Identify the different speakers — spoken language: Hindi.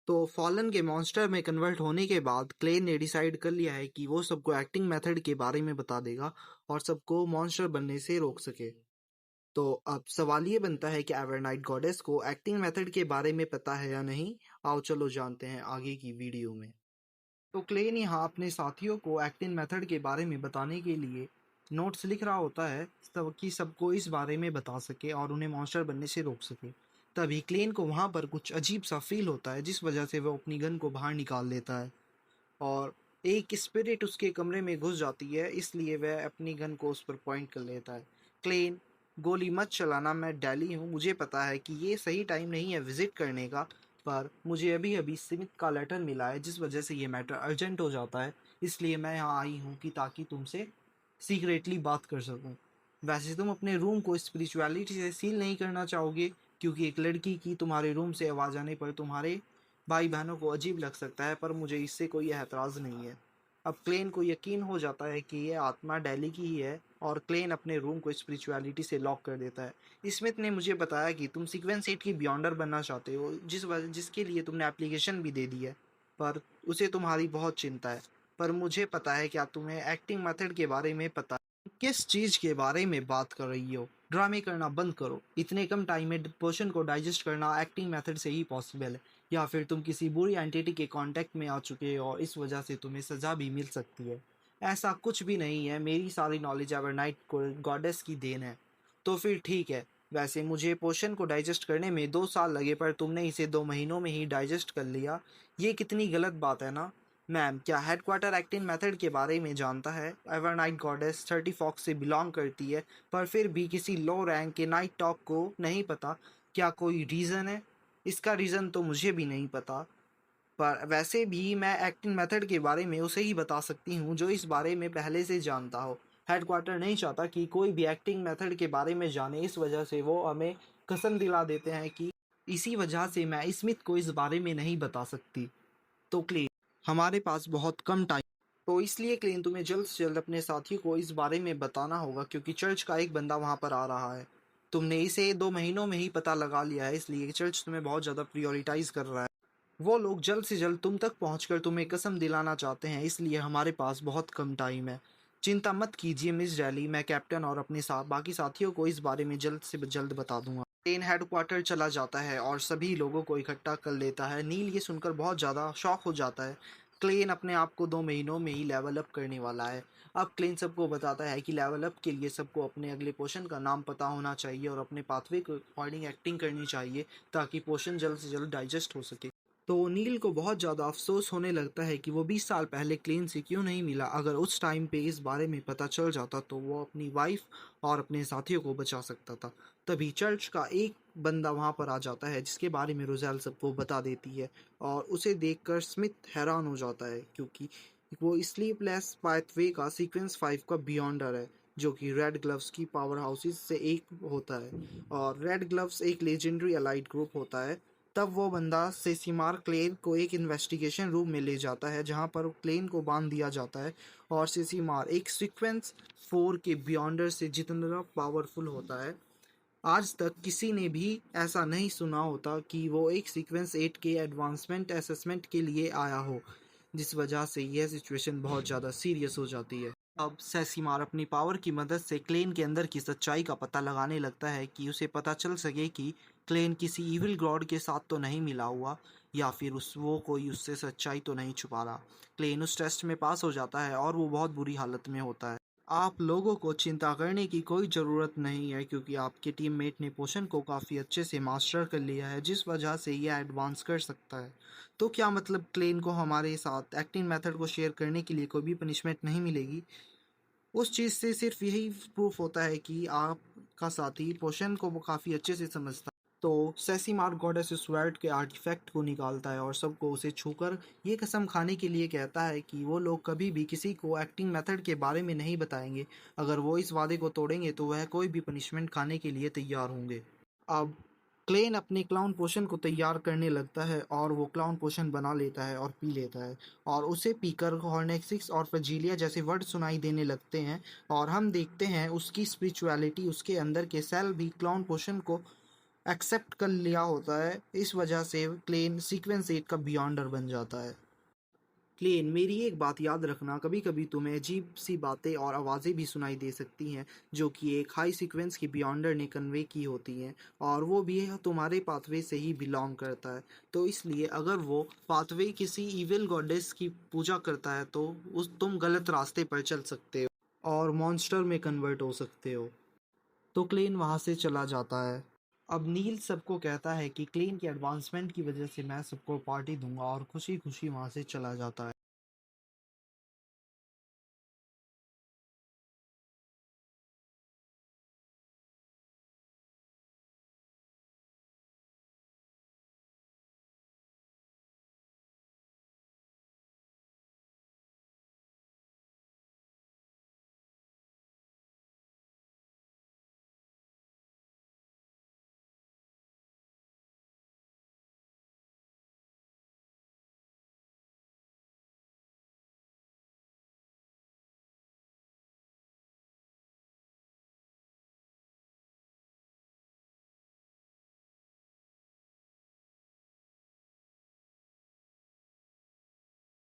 Speaker 1: तो फॉलन के मॉन्स्टर में कन्वर्ट होने के बाद क्लेन ने डिसाइड कर लिया है कि वो सबको एक्टिंग मेथड के बारे में बता देगा और सबको मॉन्स्टर बनने से रोक सके। तो अब सवाल ये बनता है कि एवरनाइट गॉडेस को एक्टिंग मेथड के बारे में पता है या नहीं। आओ चलो जानते हैं आगे की वीडियो में। तो क्लेन यहाँ अपने साथियों को एक्टिंग मेथड के बारे में बताने के लिए नोट्स लिख रहा होता है ताकि सबको इस बारे में बता सके और उन्हें मॉन्स्टर बनने से रोक सके। तभी क्लेन को वहाँ पर कुछ अजीब सा फील होता है जिस वजह से वो अपनी गन को बाहर निकाल लेता है और एक स्पिरिट उसके कमरे में घुस जाती है, इसलिए वह अपनी गन को उस पर पॉइंट कर लेता है। क्लेन, गोली मत चलाना, मैं डैली हूँ, मुझे पता है कि ये सही टाइम नहीं है विजिट करने का, पर मुझे अभी अभी स्मिथ का लेटर मिला है जिस वजह से ये मैटर अर्जेंट हो जाता है, इसलिए मैं यहाँ आई हूँ कि ताकि तुमसे सीक्रेटली बात कर सकूँ। वैसे तुम अपने रूम को स्पिरिचुअलिटी से सील नहीं करना चाहोगे क्योंकि एक लड़की की तुम्हारे रूम से आवाज़ आने पर तुम्हारे भाई बहनों को अजीब लग सकता है, पर मुझे इससे कोई एतराज़ नहीं है। अब क्लेन को यकीन हो जाता है कि ये आत्मा डैली की ही है और क्लेन अपने रूम को स्पिरिचुअलिटी से लॉक कर देता है। स्मिथ ने मुझे बताया कि तुम सीक्वेंस 8 की बियॉन्डर बनना चाहते हो, जिसके लिए तुमने एप्लीकेशन भी दे दी है, पर उसे तुम्हारी बहुत चिंता है। पर मुझे पता है क्या तुम्हें एक्टिंग मेथड के बारे में पता है। किस चीज़ के बारे में बात कर रही हो? ड्रामे करना बंद करो। इतने कम टाइम में पोशन को डाइजेस्ट करना एक्टिंग मेथड से ही पॉसिबल है, या फिर तुम किसी बुरी एंटिटी के कांटेक्ट में आ चुके हो और इस वजह से तुम्हें सज़ा भी मिल सकती है। ऐसा कुछ भी नहीं है, मेरी सारी नॉलेज एवरनाइट गॉडेस की देन है। तो फिर ठीक है, वैसे मुझे पोशन को डाइजेस्ट करने में 2 साल लगे पर तुमने इसे 2 महीनों में ही डाइजेस्ट कर लिया। ये कितनी गलत बात है ना। मैम, क्या हेडक्वार्टर एक्टिंग मेथड के बारे में जानता है? एवरनाइट गॉडेस 30 फॉक्स से बिलोंग करती है, पर फिर भी किसी लो रैंक के नाइट टॉक को नहीं पता। क्या कोई रीज़न है? इसका रीज़न तो मुझे भी नहीं पता, पर वैसे भी मैं एक्टिंग मेथड के बारे में उसे ही बता सकती हूँ जो इस बारे में पहले से जानता हो। हेडक्वार्टर नहीं चाहता कि कोई भी एक्टिंग मेथड के बारे में जाने, इस वजह से वो हमें कसम दिला देते हैं कि इसी वजह से मैं स्मिथ को इस बारे में नहीं बता सकती। तो क्लेन, हमारे पास बहुत कम टाइम, तो इसलिए क्लेन तुम्हें जल्द से जल्द अपने साथियों को इस बारे में बताना होगा क्योंकि चर्च का एक बंदा वहाँ पर आ रहा है। तुमने इसे 2 महीनों में ही पता लगा लिया है, इसलिए चर्च तुम्हें बहुत ज़्यादा प्रायोरिटाइज कर रहा है। वो लोग जल्द से जल्द तुम तक पहुंचकर तुम्हें कसम दिलाना चाहते हैं, इसलिए हमारे पास बहुत कम टाइम है। चिंता मत कीजिए मिस डैली, मैं कैप्टन और अपने साथ बाकी साथियों को इस बारे में जल्द से जल्द बता दूंगा। प्लेन हेडक्वार्टर चला जाता है और सभी लोगों को इकट्ठा कर लेता है। नील ये सुनकर बहुत ज़्यादा शॉक हो जाता है। क्लेन अपने आप को 2 महीनों में ही लेवल अप करने वाला है। अब क्लेन सबको बताता है कि लेवल अप के लिए सबको अपने अगले पोशन का नाम पता होना चाहिए और अपने पाथवे के अकॉर्डिंग एक्टिंग करनी चाहिए ताकि पोशन जल्द से जल्द डाइजेस्ट हो सके। तो नील को बहुत ज़्यादा अफसोस होने लगता है कि वो 20 साल पहले क्लेन से क्यों नहीं मिला। अगर उस टाइम पे इस बारे में पता चल जाता तो वो अपनी वाइफ और अपने साथियों को बचा सकता था। तभी चर्च का एक बंदा वहाँ पर आ जाता है जिसके बारे में रोज़ेल सबको बता देती है और उसे देखकर स्मिथ हैरान हो जाता है क्योंकि वो स्लीपलेस पाथवे का सीक्वेंस 5 का बियॉन्डर है जो कि रेड ग्लव्स की पावर हाउसेस से एक होता है और रेड ग्लव्स एक लेजेंडरी अलाइड ग्रुप होता है। तब वो बंदा सेसिमार क्लेन को एक इन्वेस्टिगेशन रूम में ले जाता है जहाँ पर क्लेन को बांध दिया जाता है और सेसिमार एक सीक्वेंस 4 के बियॉन्डर से जितना पावरफुल होता है, आज तक किसी ने भी ऐसा नहीं सुना होता कि वो एक सीक्वेंस 8 के एडवांसमेंट असेसमेंट के लिए आया हो, जिस वजह से यह सिचुएशन बहुत ज़्यादा सीरियस हो जाती है। अब सेसिमार अपनी पावर की मदद से क्लेन के अंदर की सच्चाई का पता लगाने लगता है कि उसे पता चल सके कि क्लेन किसी इविल गॉड के साथ तो नहीं मिला हुआ या फिर वो कोई उससे सच्चाई तो नहीं छुपा रहा। क्लेन उस टेस्ट में पास हो जाता है और वो बहुत बुरी हालत में होता है। आप लोगों को चिंता करने की कोई ज़रूरत नहीं है क्योंकि आपके टीममेट ने पोशन को काफ़ी अच्छे से मास्टर कर लिया है जिस वजह से यह एडवांस कर सकता है। तो क्या मतलब क्लेन को हमारे साथ एक्टिंग मेथड को शेयर करने के लिए कोई भी पनिशमेंट नहीं मिलेगी? उस चीज़ से सिर्फ यही प्रूफ होता है कि आपका साथी पोशन को वो काफ़ी अच्छे से समझता है। तो सेसिमार गॉडेस स्वर्ड के आर्टिफैक्ट को निकालता है और सबको उसे छूकर ये कसम खाने के लिए कहता है कि वो लोग कभी भी किसी को एक्टिंग मेथड के बारे में नहीं बताएंगे। अगर वो इस वादे को तोड़ेंगे तो वह कोई भी पनिशमेंट खाने के लिए तैयार होंगे। अब क्लेन अपने क्लाउन पोशन को तैयार करने लगता है और वो क्लाउन पोशन बना लेता है और पी लेता है और उसे पीकर हॉर्नेक्सिस और फ्रजीलिया जैसे वर्ड सुनाई देने लगते हैं और हम देखते हैं उसकी स्पिरिचुअलिटी, उसके अंदर के सेल भी क्लाउन पोशन को एक्सेप्ट कर लिया होता है। इस वजह से क्लेन सीक्वेंस 8 का बियॉन्डर बन जाता है। क्लेन, मेरी एक बात याद रखना, कभी कभी तुम्हें अजीब सी बातें और आवाज़ें भी सुनाई दे सकती हैं जो कि एक हाई सीक्वेंस की बियॉन्डर ने कन्वे की होती हैं, और वो भी तुम्हारे पाथवे से ही बिलोंग करता है। तो इसलिए अगर वो पाथवे किसी इविल गॉडेस की पूजा करता है तो तुम गलत रास्ते पर चल सकते हो और मॉन्स्टर में कन्वर्ट हो सकते हो। तो क्लेन वहाँ से चला जाता है। अब नील सबको कहता है कि क्लेन की एडवांसमेंट की वजह से मैं सबको पार्टी दूंगा, और खुशी खुशी वहाँ से चला जाता है।